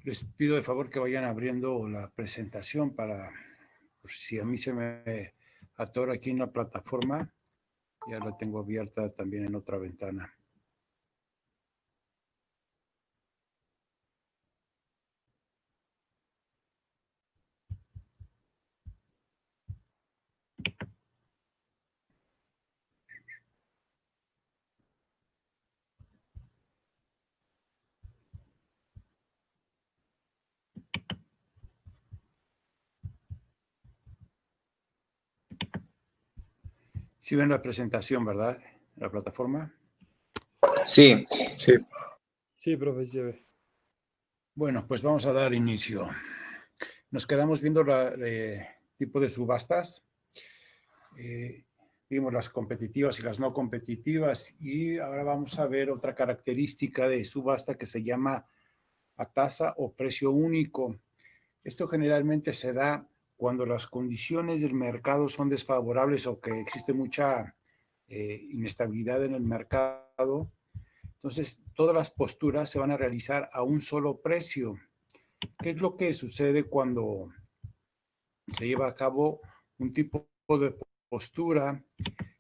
Les pido de favor que vayan abriendo la presentación para, por si a mí se me atora aquí en la plataforma, ya la tengo abierta también en otra ventana. Sí ven la presentación, ¿verdad? La plataforma. Sí. Sí, profe, se ve. Bueno, pues vamos a dar inicio. Nos quedamos viendo el tipo de subastas. Vimos las competitivas y las no competitivas y ahora vamos a ver otra característica de subasta que se llama a tasa o precio único. Esto generalmente se da cuando las condiciones del mercado son desfavorables o que existe mucha inestabilidad en el mercado. Entonces, todas las posturas se van a realizar a un solo precio. ¿Qué es lo que sucede cuando se lleva a cabo un tipo de postura,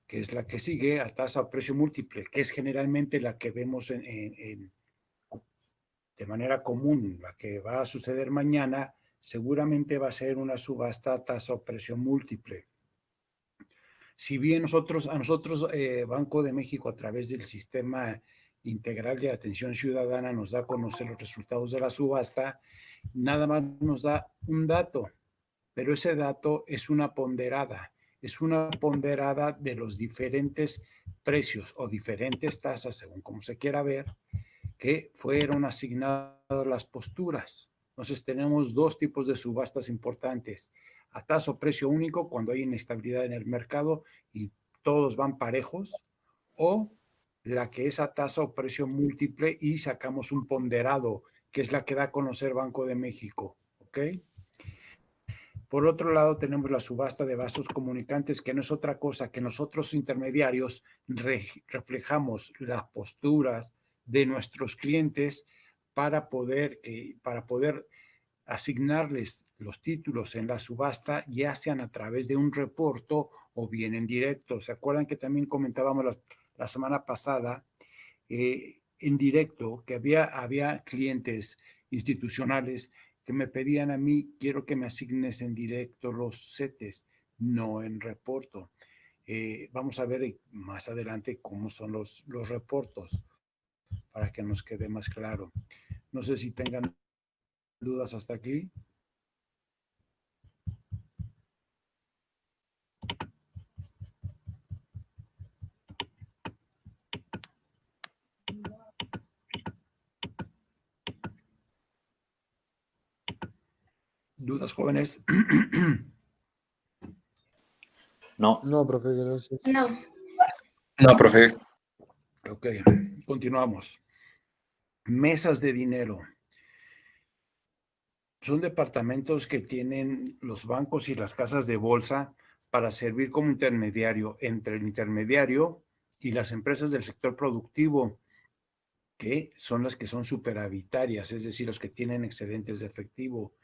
que es la que sigue a tasa o precio múltiple, que es generalmente la que vemos de manera común, la que va a suceder mañana? Seguramente va a ser una subasta a tasa o precio múltiple. Si bien a nosotros Banco de México, a través del sistema integral de atención ciudadana, nos da a conocer los resultados de la subasta, nada más nos da un dato, pero ese dato es una ponderada de los diferentes precios o diferentes tasas, según como se quiera ver, que fueron asignadas las posturas. Entonces tenemos dos tipos de subastas importantes: a tasa o precio único, cuando hay inestabilidad en el mercado y todos van parejos, o la que es a tasa o precio múltiple y sacamos un ponderado, que es la que da a conocer Banco de México, ¿ok? Por otro lado, tenemos la subasta de vasos comunicantes, que no es otra cosa que nosotros intermediarios reflejamos las posturas de nuestros clientes para poder asignarles los títulos en la subasta, ya sean a través de un reporto o bien en directo. ¿Se acuerdan que también comentábamos la semana pasada en directo que había clientes institucionales que me pedían a mí: quiero que me asignes en directo los CETES, no en reporto? Vamos a ver más adelante cómo son los reportos para que nos quede más claro. No sé si tengan dudas hasta aquí. ¿Dudas, jóvenes? No. No, profe, gracias. No, profe. Ok, continuamos. Mesas de dinero. Son departamentos que tienen los bancos y las casas de bolsa para servir como intermediario entre el intermediario y las empresas del sector productivo, que son las que son superavitarias, es decir, los que tienen excedentes de efectivo.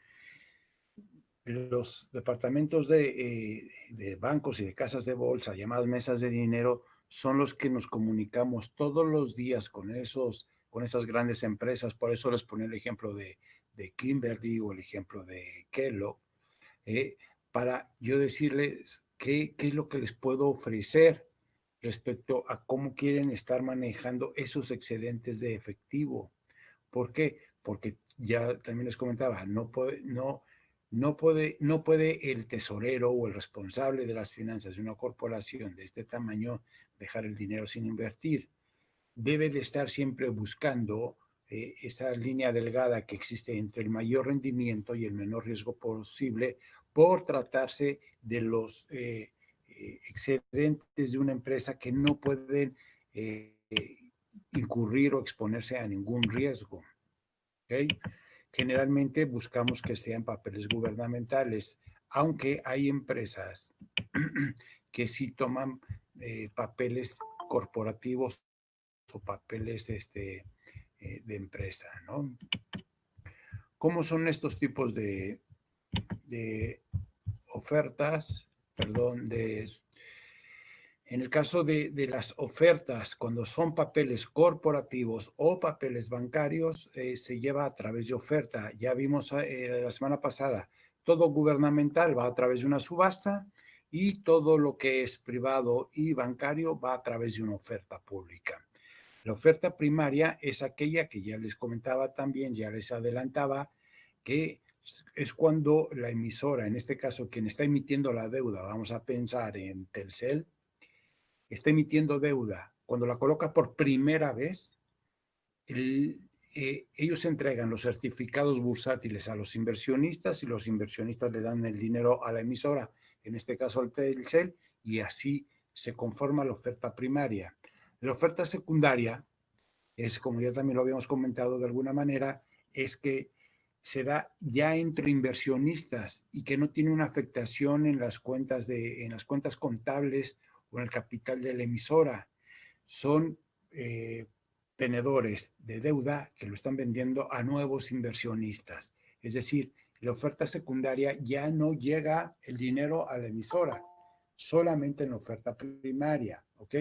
Los departamentos de bancos y de casas de bolsa, llamadas mesas de dinero, son los que nos comunicamos todos los días con esas grandes empresas. Por eso les ponía el ejemplo de Kimberly o el ejemplo de Kellogg, para yo decirles qué es lo que les puedo ofrecer respecto a cómo quieren estar manejando esos excedentes de efectivo. ¿Por qué? Porque ya también les comentaba, no puede el tesorero o el responsable de las finanzas de una corporación de este tamaño dejar el dinero sin invertir. Debe de estar siempre buscando esa línea delgada que existe entre el mayor rendimiento y el menor riesgo posible, por tratarse de los excedentes de una empresa que no pueden incurrir o exponerse a ningún riesgo. ¿Okay? Generalmente buscamos que sean papeles gubernamentales, aunque hay empresas que sí toman papeles corporativos o papeles de empresa, ¿no? ¿Cómo son estos tipos de ofertas? Perdón, en el caso de las ofertas, cuando son papeles corporativos o papeles bancarios, se lleva a través de oferta. Ya vimos la semana pasada, todo gubernamental va a través de una subasta y todo lo que es privado y bancario va a través de una oferta pública. La oferta primaria es aquella que ya les comentaba también, ya les adelantaba, que es cuando la emisora, en este caso quien está emitiendo la deuda, vamos a pensar en Telcel, está emitiendo deuda, cuando la coloca por primera vez, ellos entregan los certificados bursátiles a los inversionistas y los inversionistas le dan el dinero a la emisora, en este caso al Telcel, y así se conforma la oferta primaria. La oferta secundaria es, como ya también lo habíamos comentado de alguna manera, es que se da ya entre inversionistas y que no tiene una afectación en las cuentas contables o en el capital de la emisora. Son tenedores de deuda que lo están vendiendo a nuevos inversionistas. Es decir, la oferta secundaria ya no llega el dinero a la emisora, solamente en la oferta primaria, ¿ok?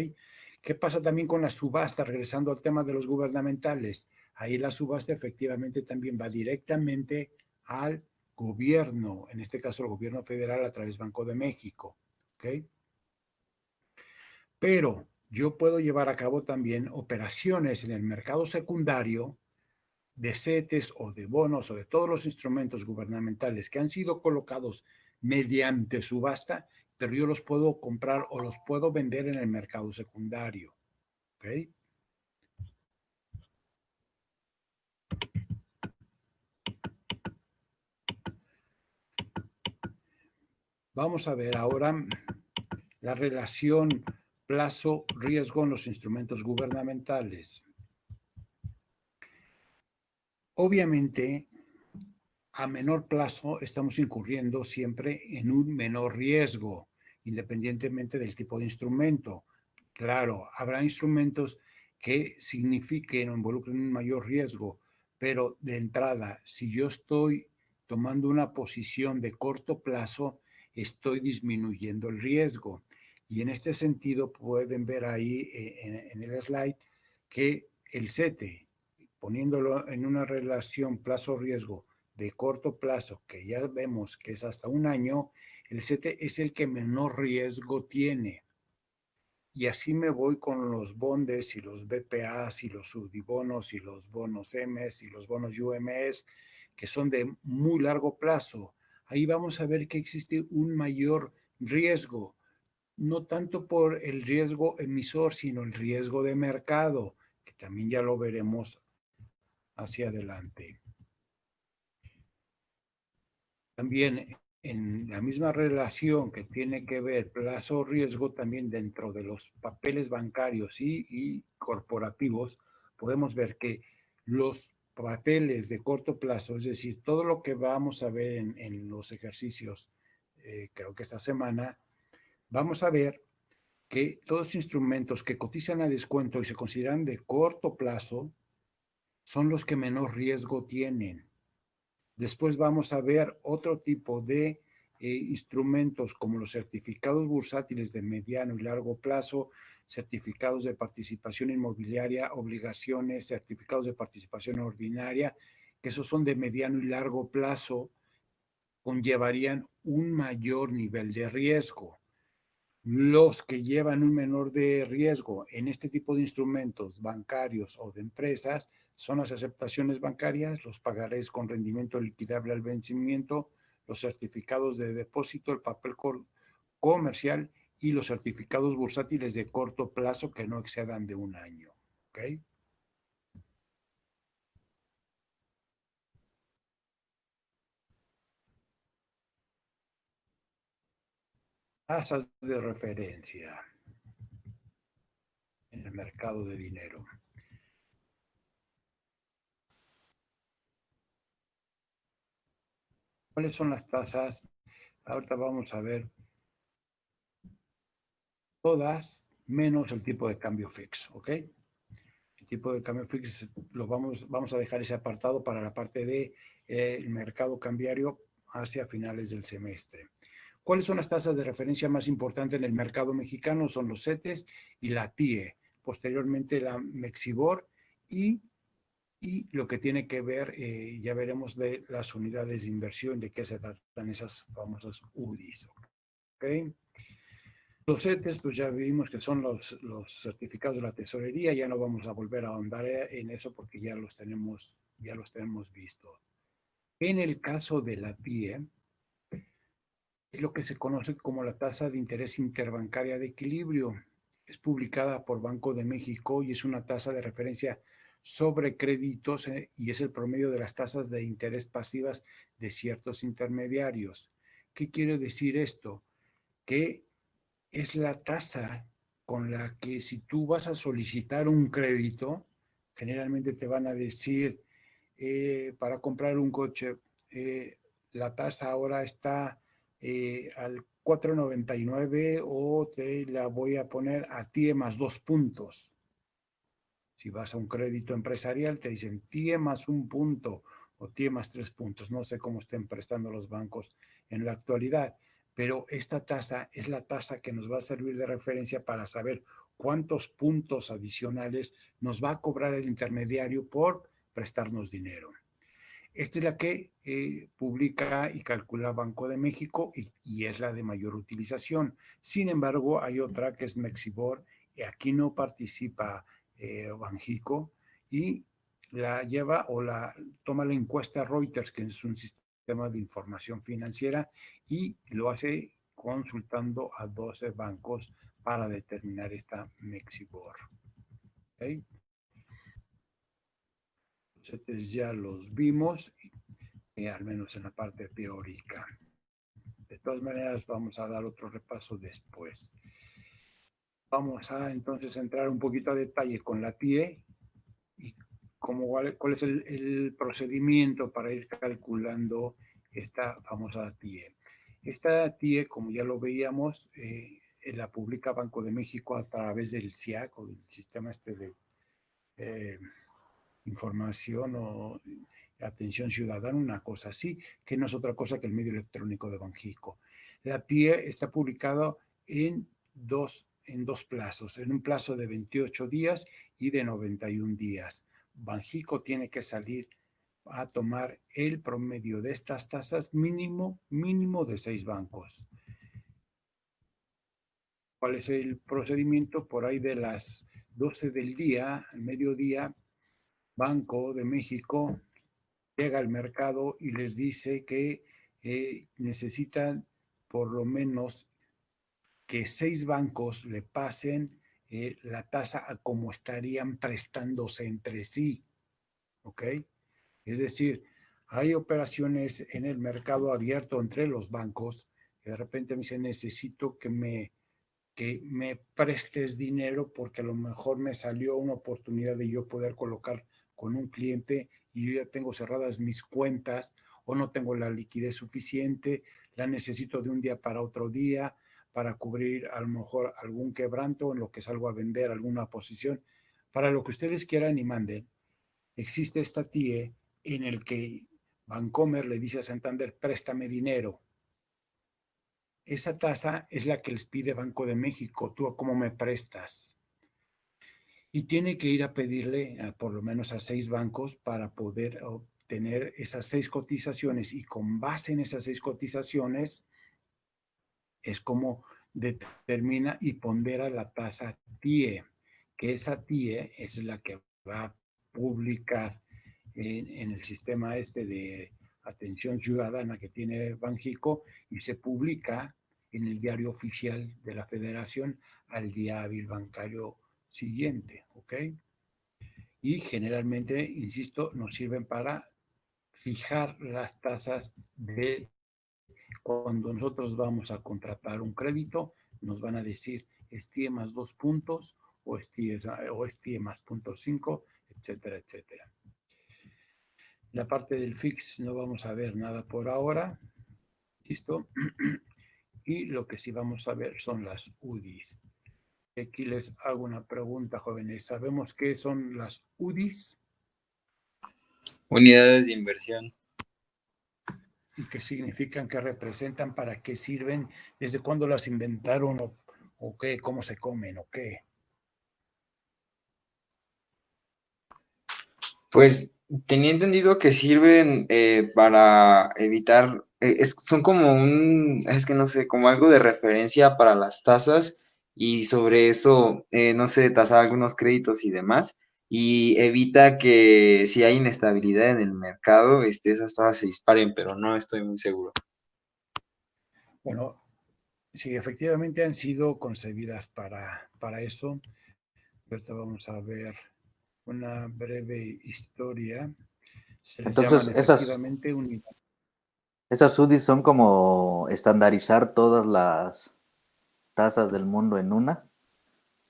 ¿Qué pasa también con la subasta? Regresando al tema de los gubernamentales, ahí la subasta efectivamente también va directamente al gobierno, en este caso el gobierno federal a través del Banco de México, ¿ok? Pero yo puedo llevar a cabo también operaciones en el mercado secundario de CETES o de bonos o de todos los instrumentos gubernamentales que han sido colocados mediante subasta, pero yo los puedo comprar o los puedo vender en el mercado secundario. ¿Ok? Vamos a ver ahora la relación plazo-riesgo en los instrumentos gubernamentales. Obviamente, a menor plazo estamos incurriendo siempre en un menor riesgo, independientemente del tipo de instrumento. Claro, habrá instrumentos que signifiquen o involucren un mayor riesgo, pero de entrada, si yo estoy tomando una posición de corto plazo, estoy disminuyendo el riesgo. Y en este sentido pueden ver ahí en el slide que el CETE, poniéndolo en una relación plazo-riesgo de corto plazo, que ya vemos que es hasta un año, el CETE es el que menor riesgo tiene. Y así me voy con los bondes y los BPAs y los subdibonos y los bonos MS y los bonos UMS, que son de muy largo plazo. Ahí vamos a ver que existe un mayor riesgo, no tanto por el riesgo emisor, sino el riesgo de mercado, que también ya lo veremos hacia adelante. También en la misma relación que tiene que ver plazo-riesgo, también dentro de los papeles bancarios y corporativos, podemos ver que los papeles de corto plazo, es decir, todo lo que vamos a ver en los ejercicios, creo que esta semana, vamos a ver que todos los instrumentos que cotizan a descuento y se consideran de corto plazo son los que menor riesgo tienen. Después vamos a ver otro tipo de instrumentos como los certificados bursátiles de mediano y largo plazo, certificados de participación inmobiliaria, obligaciones, certificados de participación ordinaria, que esos son de mediano y largo plazo, conllevarían un mayor nivel de riesgo. Los que llevan un menor de riesgo en este tipo de instrumentos bancarios o de empresas son las aceptaciones bancarias, los pagarés con rendimiento liquidable al vencimiento, los certificados de depósito, el papel comercial y los certificados bursátiles de corto plazo que no excedan de un año. ¿Okay? Tasas de referencia en el mercado de dinero. ¿Cuáles son las tasas? Ahorita vamos a ver todas menos el tipo de cambio fixo, ¿ok? El tipo de cambio fix vamos a dejar ese apartado para la parte de el mercado cambiario hacia finales del semestre. ¿Cuáles son las tasas de referencia más importantes en el mercado mexicano? Son los CETES y la TIE, posteriormente la Mexibor y lo que tiene que ver, ya veremos de las unidades de inversión, de qué se tratan esas famosas UDIs. ¿Okay? Los CETES, pues ya vimos que son los certificados de la tesorería, ya no vamos a volver a ahondar en eso porque ya los tenemos visto. En el caso de la TIE, es lo que se conoce como la tasa de interés interbancaria de equilibrio. Es publicada por Banco de México y es una tasa de referencia sobre créditos y es el promedio de las tasas de interés pasivas de ciertos intermediarios. ¿Qué quiere decir esto? Que es la tasa con la que si tú vas a solicitar un crédito, generalmente te van a decir, para comprar un coche, la tasa ahora está al 4.99 o te la voy a poner a TIE más 2 puntos. Si vas a un crédito empresarial, te dicen TIE más 1 punto o TIE más 3 puntos. No sé cómo estén prestando los bancos en la actualidad, pero esta tasa es la tasa que nos va a servir de referencia para saber cuántos puntos adicionales nos va a cobrar el intermediario por prestarnos dinero. Esta es la que publica y calcula Banco de México y es la de mayor utilización. Sin embargo, hay otra que es Mexibor y aquí no participa Banjico y la lleva o la toma la encuesta Reuters, que es un sistema de información financiera, y lo hace consultando a 12 bancos para determinar esta Mexibor. ¿Okay? Entonces ya los vimos, al menos en la parte teórica. De todas maneras, vamos a dar otro repaso después. Vamos a entonces entrar un poquito a detalle con la TIE y cuál es el procedimiento para ir calculando esta famosa TIE. Esta TIE, como ya lo veíamos, la publica Banco de México a través del SIAC o del sistema de información o atención ciudadana, una cosa así, que no es otra cosa que el medio electrónico de Banjico. La TIE está publicado en dos plazos, en un plazo de 28 días y de 91 días. Banjico tiene que salir a tomar el promedio de estas tasas mínimo de 6 bancos. ¿Cuál es el procedimiento? Por ahí de las 12 del día, al mediodía, Banco de México llega al mercado y les dice que necesitan por lo menos que 6 bancos le pasen la tasa a como estarían prestándose entre sí. ¿Ok? Es decir, hay operaciones en el mercado abierto entre los bancos que de repente me dicen, necesito que me prestes dinero porque a lo mejor me salió una oportunidad de yo poder colocar con un cliente y yo ya tengo cerradas mis cuentas o no tengo la liquidez suficiente, la necesito de un día para otro día para cubrir a lo mejor algún quebranto en lo que salgo a vender alguna posición. Para lo que ustedes quieran y manden, existe esta TIE en el que Bancomer le dice a Santander, préstame dinero. Esa tasa es la que les pide Banco de México. ¿Tú cómo me prestas? Y tiene que ir a pedirle por lo menos a 6 bancos para poder obtener esas 6 cotizaciones. Y con base en esas 6 cotizaciones es como determina y pondera la tasa TIE, que esa TIE es la que va a publicar en el sistema de atención ciudadana que tiene Banjico y se publica en el diario oficial de la Federación al día hábil bancario siguiente, ¿ok? Y generalmente, insisto, nos sirven para fijar las tasas de cuando nosotros vamos a contratar un crédito, nos van a decir es TIE más 2 puntos o es TIE más 0.5, etcétera, etcétera. La parte del fix no vamos a ver nada por ahora. ¿Listo? Y lo que sí vamos a ver son las UDIs. Aquí les hago una pregunta, jóvenes. ¿Sabemos qué son las UDIs Unidades de inversión. y qué significan, qué representan, para qué sirven, desde cuándo las inventaron o qué, cómo se comen o qué? Pues tenía entendido que sirven para evitar, son como es que no sé, como algo de referencia para las tasas y sobre eso, no sé, tasar algunos créditos y demás, y evita que si hay inestabilidad en el mercado, esas tasas se disparen, pero no estoy muy seguro. Bueno, sí, efectivamente han sido concebidas para eso. Ahorita vamos a ver una breve historia. Se les llaman Entonces, efectivamente unidades. esas UDIs son como estandarizar todas las tasas del mundo en una.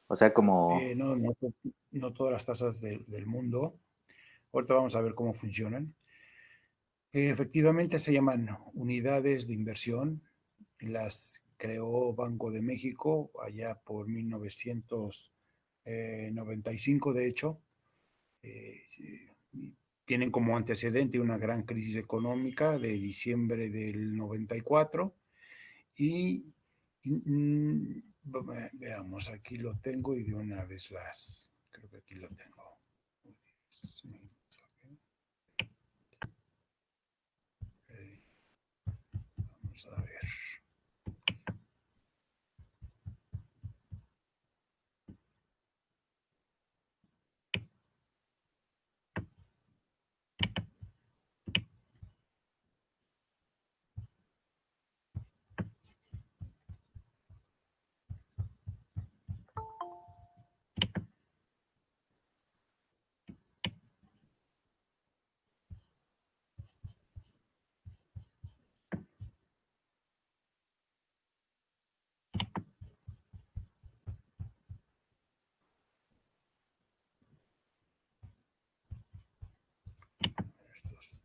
O sea, como, No, no, no todas las tasas del mundo. Ahorita vamos a ver cómo funcionan. Efectivamente se llaman unidades de inversión. Las creó Banco de México allá por 1995, de hecho. Tienen como antecedente una gran crisis económica de diciembre del 94 y veamos, aquí lo tengo y de una vez creo que aquí lo tengo. Sí, okay. Vamos a ver. Estos.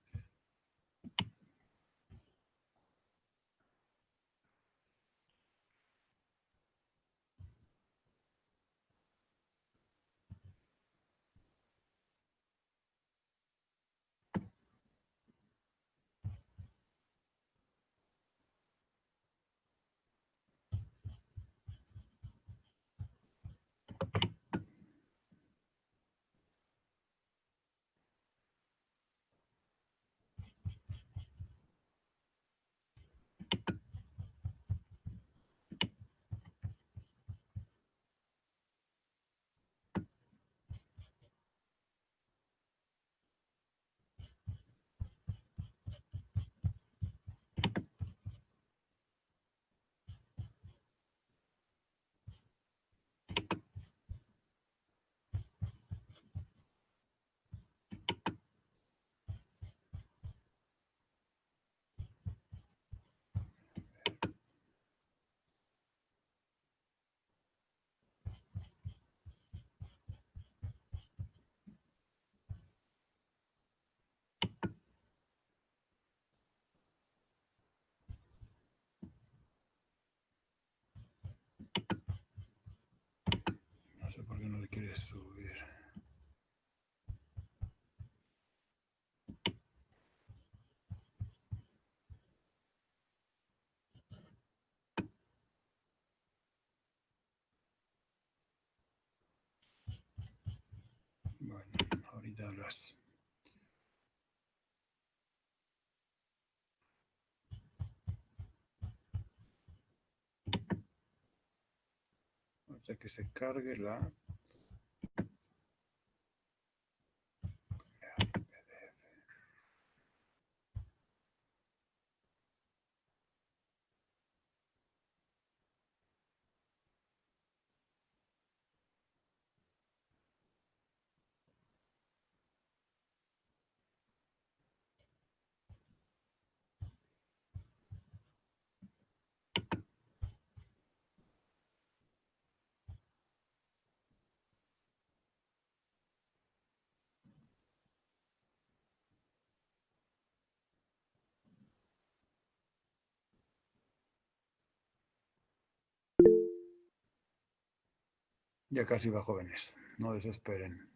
No sé por qué no le quieres subir. Bueno, ahorita las... Hasta que se cargue la... Ya casi va, jóvenes. No desesperen.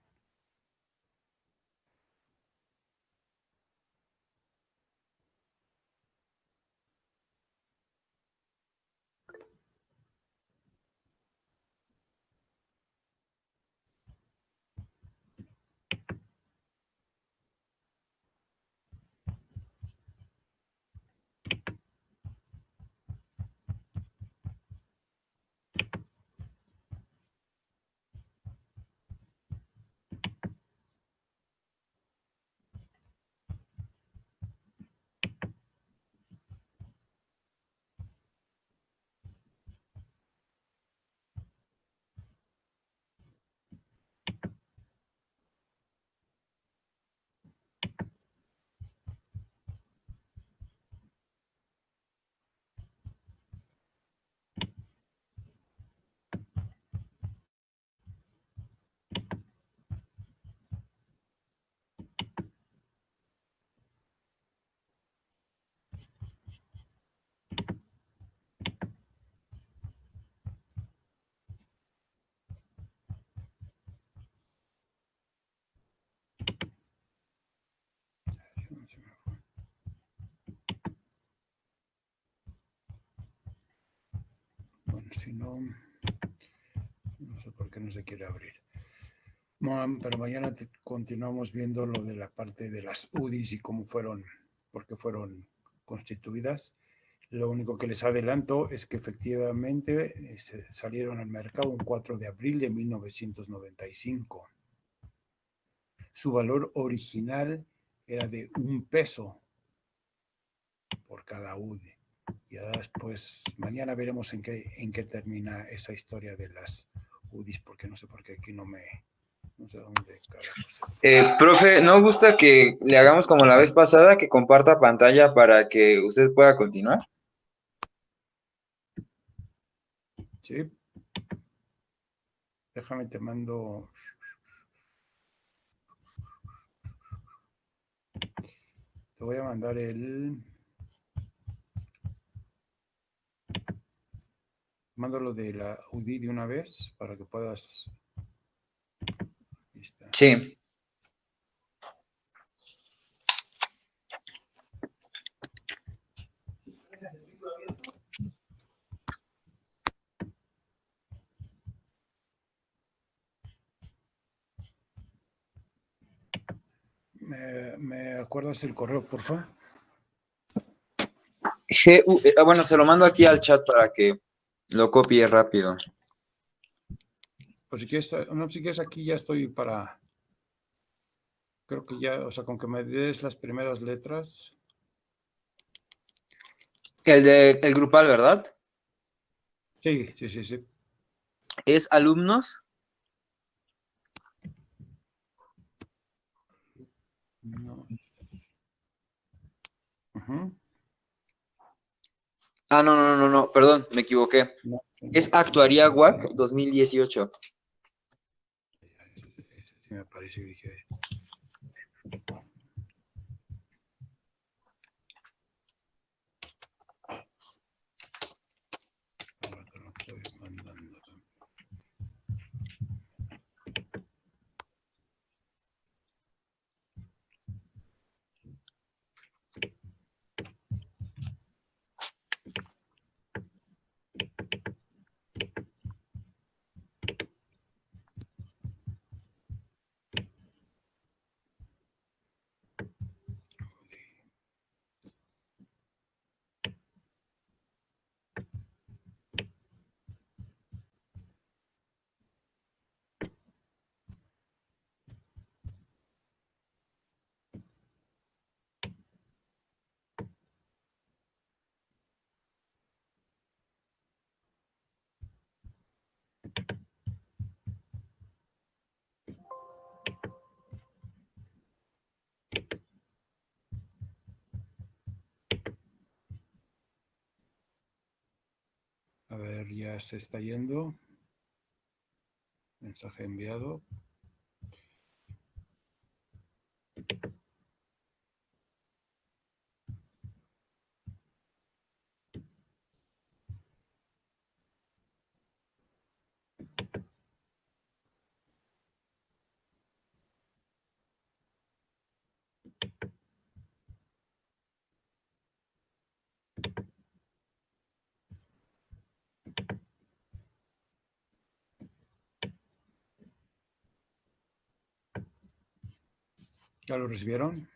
Bueno, si no, no sé por qué no se quiere abrir. Bueno, pero mañana continuamos viendo lo de la parte de las UDIs y cómo fueron, por qué fueron constituidas. Lo único que les adelanto es que efectivamente salieron al mercado un 4 de abril de 1995. Su valor original era de $1 por cada UDI. Y después, mañana veremos en qué termina esa historia de las UDIs, porque no sé por qué aquí no sé dónde carajos. Profe, ¿no gusta que le hagamos como la vez pasada, que comparta pantalla para que usted pueda continuar? Sí. Déjame, te mando. Te voy a mandar mando lo de la UDI de una vez para que puedas. Listo. Sí. ¿Me acuerdas el correo, porfa? Bueno, se lo mando aquí al chat para que lo copie rápido. Pues si quieres, no, si quieres aquí ya estoy para. Creo que ya, o sea, con que me des las primeras letras. El grupal, ¿verdad? Sí, sí, sí, sí. ¿Es alumnos? No. Uh-huh. Ah, no, perdón, me equivoqué. No, Es Actuaría WAC 2018. ese sí me parece, dije. Ahora te lo estoy mandando. A ver, ya se está yendo. Mensaje enviado. ¿Ya lo recibieron?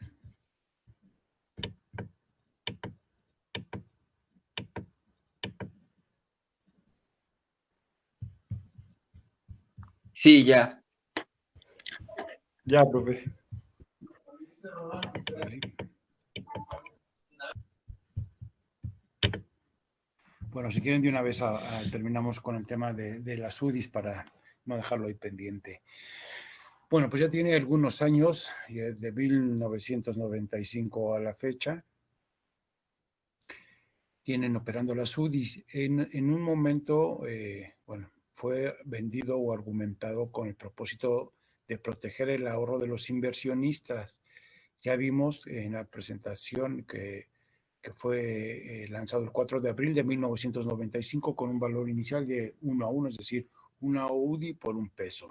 Sí, ya. Ya, profe. Okay. Bueno, si quieren de una vez terminamos con el tema de las UDIs para no dejarlo ahí pendiente. Bueno, pues ya tiene algunos años, de 1995 a la fecha, tienen operando las UDIs. En un momento, bueno, fue vendido o argumentado con el propósito de proteger el ahorro de los inversionistas. Ya vimos en la presentación que fue lanzado el 4 de abril de 1995 con un valor inicial de 1 a 1, es decir, una UDI por $1.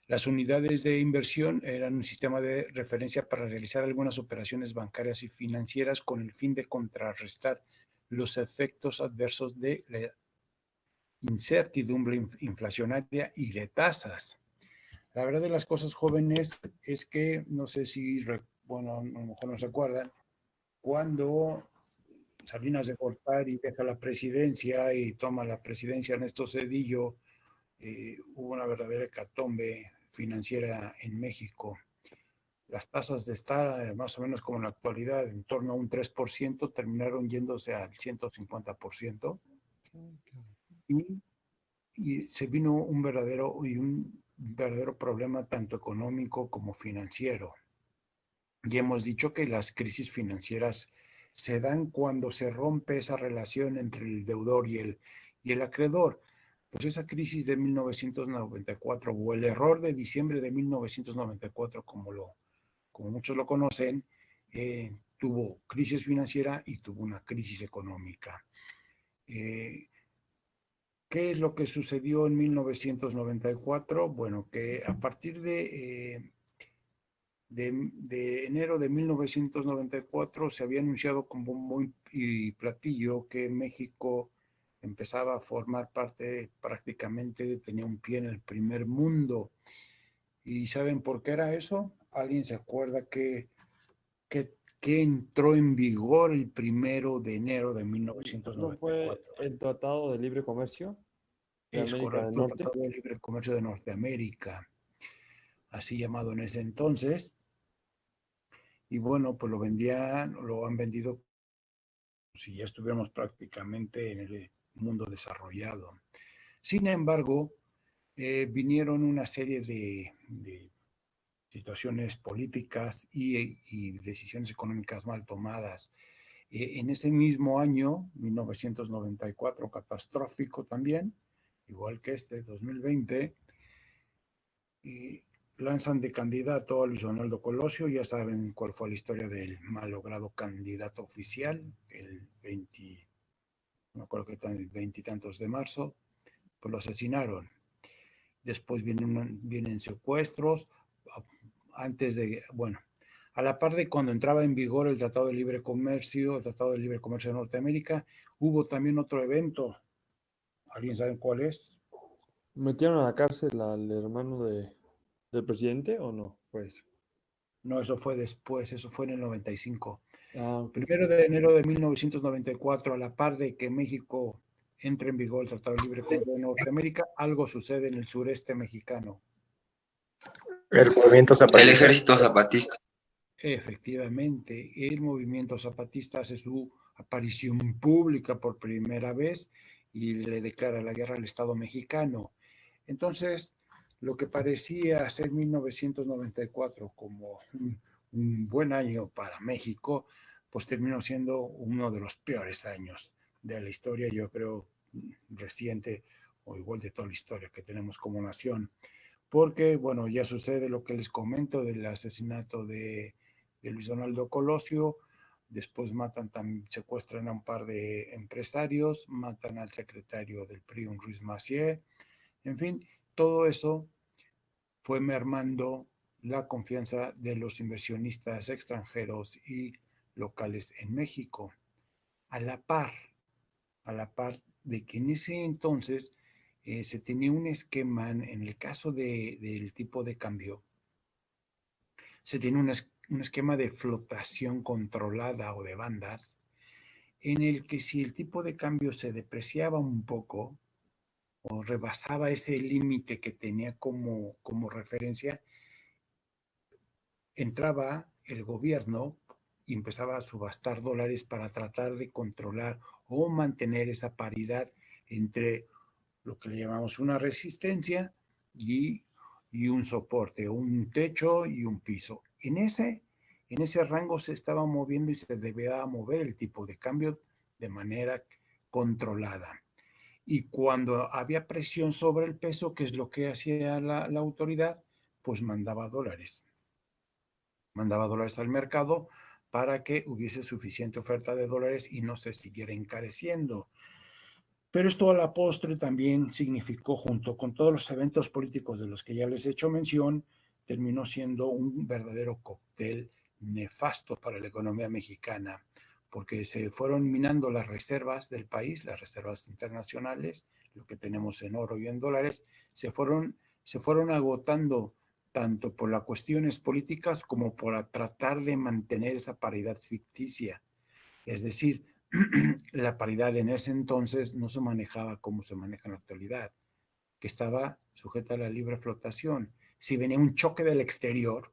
Las unidades de inversión eran un sistema de referencia para realizar algunas operaciones bancarias y financieras con el fin de contrarrestar los efectos adversos de la incertidumbre inflacionaria y de tasas. La verdad de las cosas, jóvenes, es que no sé si, bueno, a lo mejor no se acuerdan, cuando Salinas de Gortari deja la presidencia y toma la presidencia Ernesto Zedillo, hubo una verdadera hecatombe financiera en México. Las tasas de estar más o menos como en la actualidad, en torno a un 3%, terminaron yéndose al 150%. Y, y se vino un verdadero problema tanto económico como financiero. Y hemos dicho que las crisis financieras se dan cuando se rompe esa relación entre el deudor y el acreedor. Pues esa crisis de 1994 o el error de diciembre de 1994, como muchos lo conocen, tuvo crisis financiera y tuvo una crisis económica. ¿Qué es lo que sucedió en 1994? Bueno, que a partir de enero de 1994 se había anunciado con bombo y platillo que México empezaba a formar parte, prácticamente tenía un pie en el primer mundo. ¿Y saben por qué era eso? ¿Alguien se acuerda que entró en vigor el 1 de enero de ¿No fue 1994? el Tratado de Libre Comercio de Es América del correcto, el Norte? Tratado de Libre Comercio de Norteamérica, así llamado en ese entonces. Y bueno, pues lo han vendido si ya estuviéramos prácticamente en el mundo desarrollado. Sin embargo, vinieron una serie de situaciones políticas y decisiones económicas mal tomadas. En ese mismo año, 1994, catastrófico también, igual que este 2020, lanzan de candidato a Luis Donaldo Colosio. Ya saben cuál fue la historia del malogrado candidato oficial, el 20, no acuerdo que está el 20 y tantos de marzo, pues lo asesinaron. Después vienen secuestros, antes de, bueno, a la par de cuando entraba en vigor el Tratado de Libre Comercio, el Tratado de Libre Comercio de Norteamérica, hubo también otro evento. ¿Alguien sabe cuál es? ¿Metieron a la cárcel al hermano del presidente o no? Pues. No, eso fue después, eso fue en el 95. Ah, ok. 1 de enero de 1994, a la par de que México entra en vigor el Tratado de Libre Comercio de Norteamérica, algo sucede en el sureste mexicano. El movimiento El zapatista. ejército zapatista. Efectivamente, el movimiento zapatista hace su aparición pública por primera vez y le declara la guerra al Estado mexicano. Entonces, lo que parecía ser 1994 como un buen año para México, pues terminó siendo uno de los peores años de la historia, yo creo, reciente o igual de toda la historia que tenemos como nación. Porque, bueno, ya sucede lo que les comento del asesinato de Luis Donaldo Colosio. Después secuestran a un par de empresarios, matan al secretario del PRI, un Ruiz Massieu. En fin, todo eso fue mermando la confianza de los inversionistas extranjeros y locales en México. A la par, a la par de que en ese entonces se tenía un esquema en el caso del tipo de cambio. se tiene un esquema de flotación controlada o de bandas, en el que si el tipo de cambio se depreciaba un poco o rebasaba ese límite que tenía como referencia, entraba el gobierno y empezaba a subastar dólares para tratar de controlar o mantener esa paridad entre lo que le llamamos una resistencia y un soporte, un techo y un piso. En ese rango se estaba moviendo y se debía mover el tipo de cambio de manera controlada. Y cuando había presión sobre el peso, que es lo que hacía la autoridad, pues mandaba dólares al mercado para que hubiese suficiente oferta de dólares y no se siguiera encareciendo. Pero esto a la postre también significó, junto con todos los eventos políticos de los que ya les he hecho mención, terminó siendo un verdadero cóctel nefasto para la economía mexicana, porque se fueron minando las reservas del país, las reservas internacionales, lo que tenemos en oro y en dólares, se fueron agotando tanto por las cuestiones políticas como por tratar de mantener esa paridad ficticia. Es decir, la paridad en ese entonces no se manejaba como se maneja en la actualidad, que estaba sujeta a la libre flotación. Si venía un choque del exterior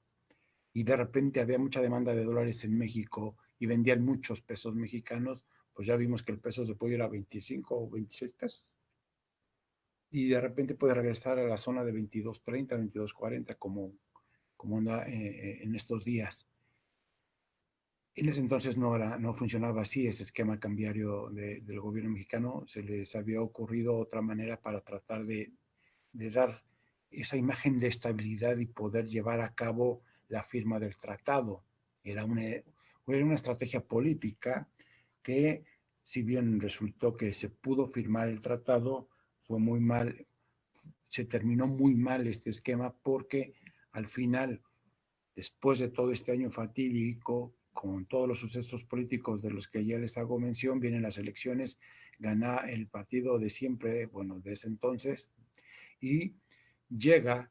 y de repente había mucha demanda de dólares en México y vendían muchos pesos mexicanos, pues ya vimos que el peso se puede ir a 25 o 26 pesos. Y de repente puede regresar a la zona de 22.30, 22.40 como anda en estos días. En ese entonces no funcionaba así ese esquema cambiario del gobierno mexicano. Se les había ocurrido otra manera para tratar de dar esa imagen de estabilidad y poder llevar a cabo la firma del tratado. Era una estrategia política que, si bien resultó que se pudo firmar el tratado, fue muy mal, se terminó muy mal este esquema porque al final, después de todo este año fatídico, con todos los sucesos políticos de los que ya les hago mención, vienen las elecciones, gana el partido de siempre, bueno, de ese entonces, y llega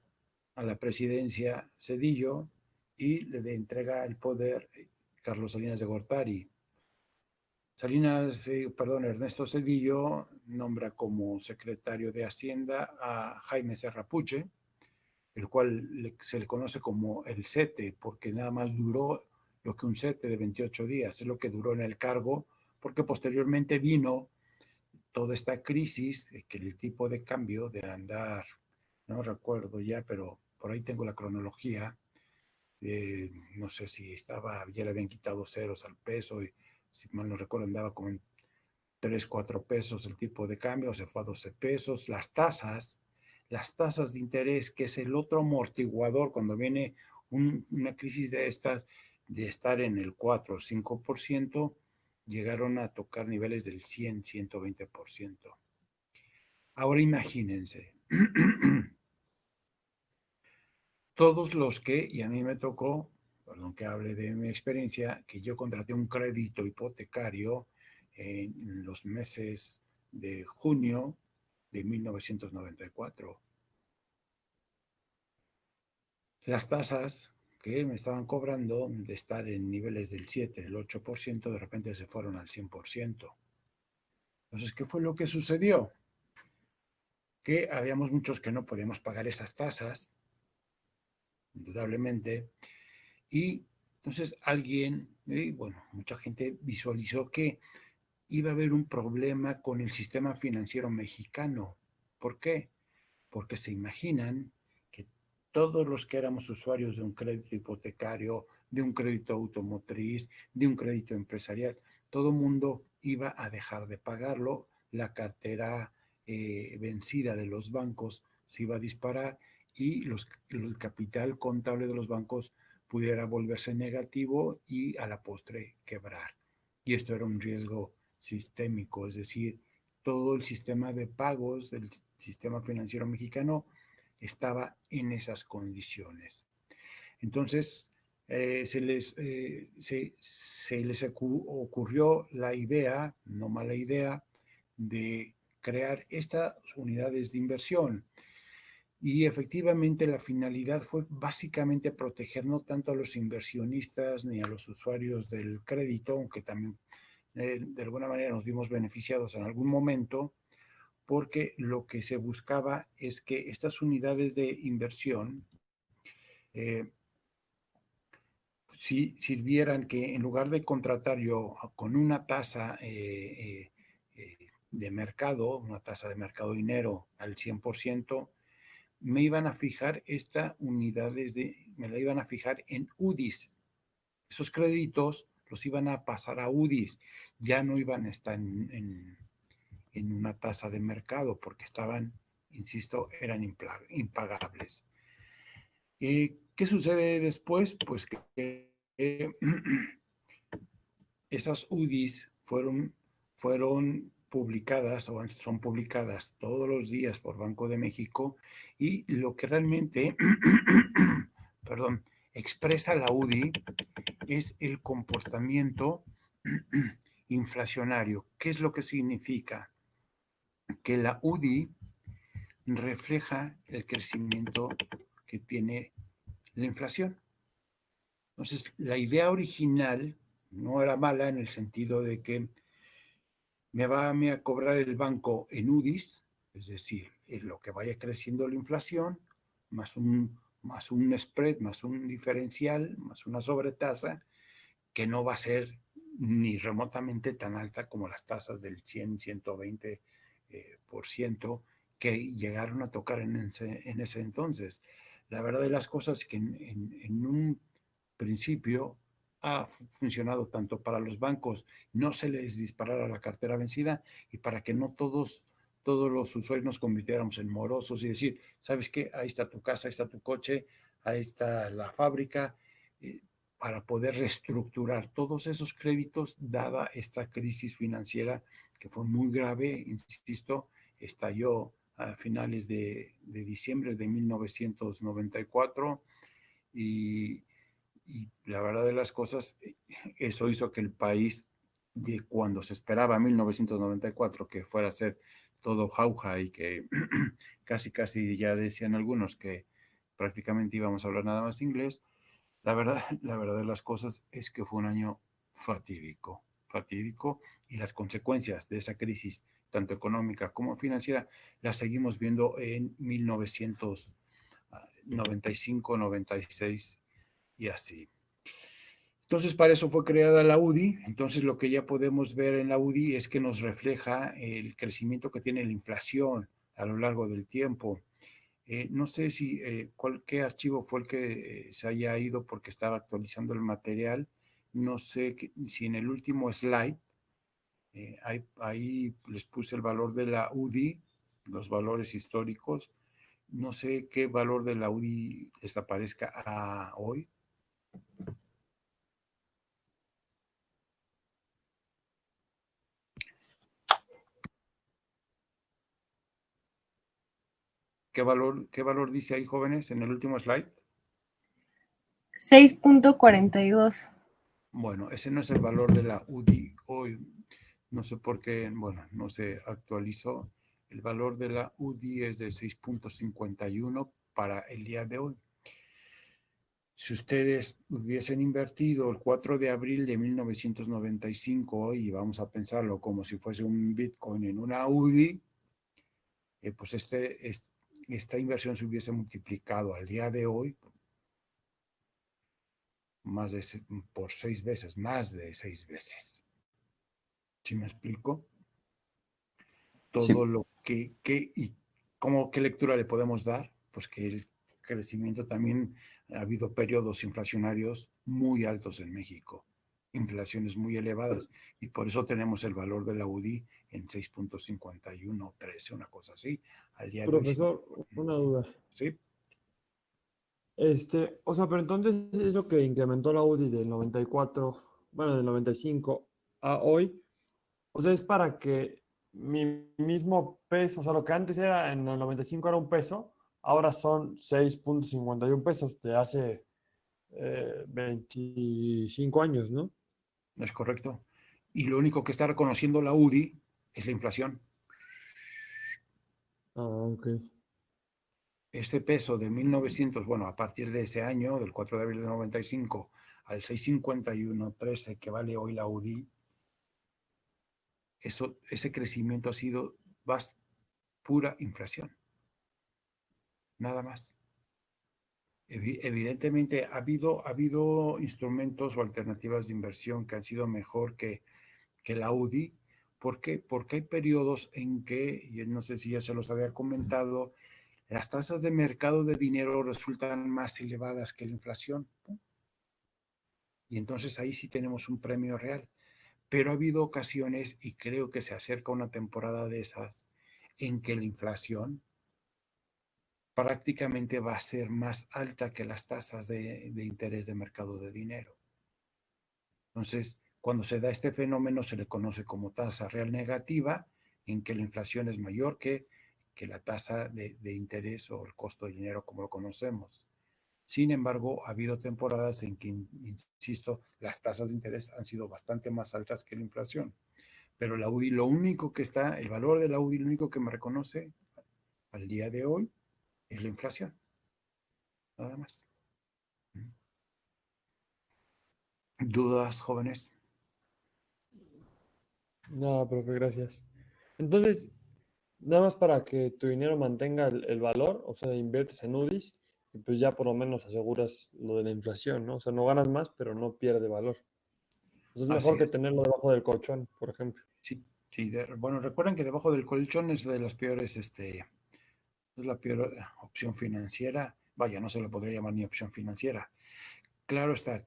a la presidencia Zedillo y le entrega el poder Carlos Salinas de Gortari. Ernesto Zedillo nombra como secretario de Hacienda a Jaime Serrapuche, el cual se le conoce como el CETE, porque nada más duró lo que un CETE de 28 días, es lo que duró en el cargo, porque posteriormente vino toda esta crisis, que el tipo de cambio de andar, no recuerdo ya, pero por ahí tengo la cronología, no sé si ya le habían quitado ceros al peso, y si mal no recuerdo andaba como en 3, 4 pesos el tipo de cambio, se fue a 12 pesos, las tasas de interés, que es el otro amortiguador cuando viene una crisis de estas, de estar en el 4 o 5%, llegaron a tocar niveles del 100, 120%. Ahora imagínense, todos los que, y a mí me tocó, perdón que hable de mi experiencia, que yo contraté un crédito hipotecario en los meses de junio de 1994. Las tasas que me estaban cobrando de estar en niveles del 7, del 8%, de repente se fueron al 100%. Entonces, ¿qué fue lo que sucedió? Que habíamos muchos que no podíamos pagar esas tasas, indudablemente, y entonces mucha gente visualizó que iba a haber un problema con el sistema financiero mexicano. ¿Por qué? Porque se imaginan que todos los que éramos usuarios de un crédito hipotecario, de un crédito automotriz, de un crédito empresarial, todo el mundo iba a dejar de pagarlo, la cartera vencida de los bancos se iba a disparar y el capital contable de los bancos pudiera volverse negativo y a la postre quebrar. Y esto era un riesgo sistémico, es decir, todo el sistema de pagos del sistema financiero mexicano estaba en esas condiciones. Entonces, se les ocurrió la idea, no mala idea, de crear estas unidades de inversión. Y efectivamente la finalidad fue básicamente proteger no tanto a los inversionistas ni a los usuarios del crédito, aunque también de alguna manera nos vimos beneficiados en algún momento, porque lo que se buscaba es que estas unidades de inversión si sirvieran que en lugar de contratar yo con una tasa de mercado, una tasa de mercado dinero al 100%, me iban a fijar me la iban a fijar en UDIs. Esos créditos los iban a pasar a UDIs, ya no iban a estar en una tasa de mercado porque estaban, insisto, eran impagables. ¿Qué sucede después? Pues que esas UDIs fueron publicadas o son publicadas todos los días por Banco de México y lo que realmente, perdón, expresa la UDI es el comportamiento inflacionario. ¿Qué es lo que significa? Que la UDI refleja el crecimiento que tiene la inflación. Entonces, la idea original no era mala en el sentido de que me va a cobrar el banco en UDIs, es decir, en lo que vaya creciendo la inflación, más un spread, más un diferencial, más una sobretasa, que no va a ser ni remotamente tan alta como las tasas del 100, 120% que llegaron a tocar en ese entonces. La verdad de las cosas es que en un principio ha funcionado tanto para los bancos no se les disparara la cartera vencida y para que no todos los usuarios nos convirtiéramos en morosos y decir, ¿sabes qué? Ahí está tu casa, ahí está tu coche, ahí está la fábrica, para poder reestructurar todos esos créditos dada esta crisis financiera que fue muy grave, insisto, estalló a finales de diciembre de 1994 y la verdad de las cosas, eso hizo que el país, de cuando se esperaba 1994 que fuera a ser todo jauja y que casi ya decían algunos que prácticamente íbamos a hablar nada más inglés, la verdad de las cosas es que fue un año fatídico y las consecuencias de esa crisis, tanto económica como financiera, las seguimos viendo en 1995, 96 y así. Entonces, para eso fue creada la UDI. Entonces, lo que ya podemos ver en la UDI es que nos refleja el crecimiento que tiene la inflación a lo largo del tiempo. No sé si qué archivo fue el que se haya ido porque estaba actualizando el material. No sé si en el último slide, ahí les puse el valor de la UDI, los valores históricos. No sé qué valor de la UDI les aparezca hoy. ¿Qué valor dice ahí, jóvenes, en el último slide? 6.42. Bueno, ese no es el valor de la UDI hoy. No sé por qué, bueno, no se actualizó. El valor de la UDI es de 6.51 para el día de hoy. Si ustedes hubiesen invertido el 4 de abril de 1995, y vamos a pensarlo como si fuese un Bitcoin en una UDI, pues esta inversión se hubiese multiplicado al día de hoy por 6 veces, más de 6 veces. ¿Sí me explico? Todo Sí. lo y qué lectura le podemos dar, pues que el crecimiento también ha habido periodos inflacionarios muy altos en México, inflaciones muy elevadas, y por eso tenemos el valor de la UDI en 6.51, 13, una cosa así, al día de hoy. Profesor, una duda. Sí. O sea, pero entonces eso que incrementó la UDI del 94, bueno, del 95 a hoy, o sea, es para que mi mismo peso, o sea, lo que antes era en el 95 era un peso, ahora son 6.51 pesos, te hace 25 años, ¿no? Es correcto. Y lo único que está reconociendo la UDI es la inflación. Ah, ok. Este peso de 1900, bueno, a partir de ese año, del 4 de abril del 95 al 651.13 que vale hoy la UDI, ese crecimiento ha sido pura inflación. Nada más. Evidentemente ha habido instrumentos o alternativas de inversión que han sido mejor que la UDI. ¿Por qué? Porque hay periodos en que, y no sé si ya se los había comentado, las tasas de mercado de dinero resultan más elevadas que la inflación. Y entonces ahí sí tenemos un premio real. Pero ha habido ocasiones, y creo que se acerca una temporada de esas, en que la inflación prácticamente va a ser más alta que las tasas de interés de mercado de dinero. Entonces, cuando se da este fenómeno se le conoce como tasa real negativa, en que la inflación es mayor que la tasa de interés o el costo de dinero como lo conocemos. Sin embargo, ha habido temporadas en que, insisto, las tasas de interés han sido bastante más altas que la inflación. Pero la UDI, lo único que está, el valor de la UDI, lo único que me reconoce al día de hoy es la inflación. Nada más. ¿Dudas, jóvenes? No, profe, gracias. Entonces, nada más para que tu dinero mantenga el valor, o sea, inviertes en UDIs y pues ya por lo menos aseguras lo de la inflación, ¿no? O sea, no ganas más, pero no pierde valor. Entonces es mejor Así que es. tenerlo debajo del colchón, por ejemplo. Sí, sí. Bueno, recuerden que debajo del colchón es de las peores, es la peor opción financiera. Vaya, no se lo podría llamar ni opción financiera. Claro está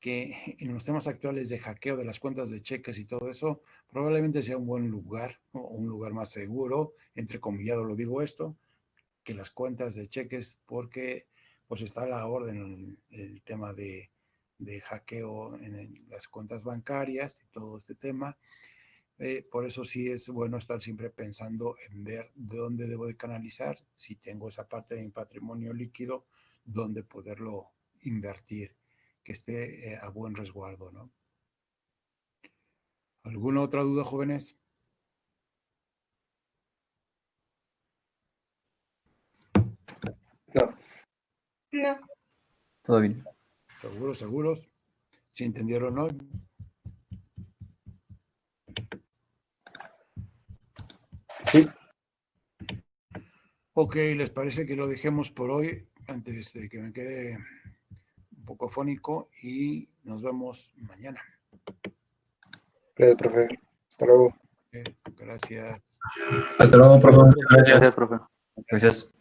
que en los temas actuales de hackeo de las cuentas de cheques y todo eso, probablemente sea un buen lugar, ¿no? Un lugar más seguro, entrecomillado lo digo esto, que las cuentas de cheques, porque pues está a la orden el tema de hackeo en las cuentas bancarias y todo este tema. Por eso sí es bueno estar siempre pensando en ver de dónde debo de canalizar, si tengo esa parte de mi patrimonio líquido, dónde poderlo invertir, que esté a buen resguardo, ¿no? ¿Alguna otra duda, jóvenes? No, No. Todo bien. ¿Seguros? ¿Si entendieron hoy? sí, Ok, ¿les parece que lo dejemos por hoy antes de que me quede un poco fónico y nos vemos mañana? profe. Hasta luego. Gracias. Hasta luego, profe. Muchas Profe. gracias. Gracias, profe. Gracias.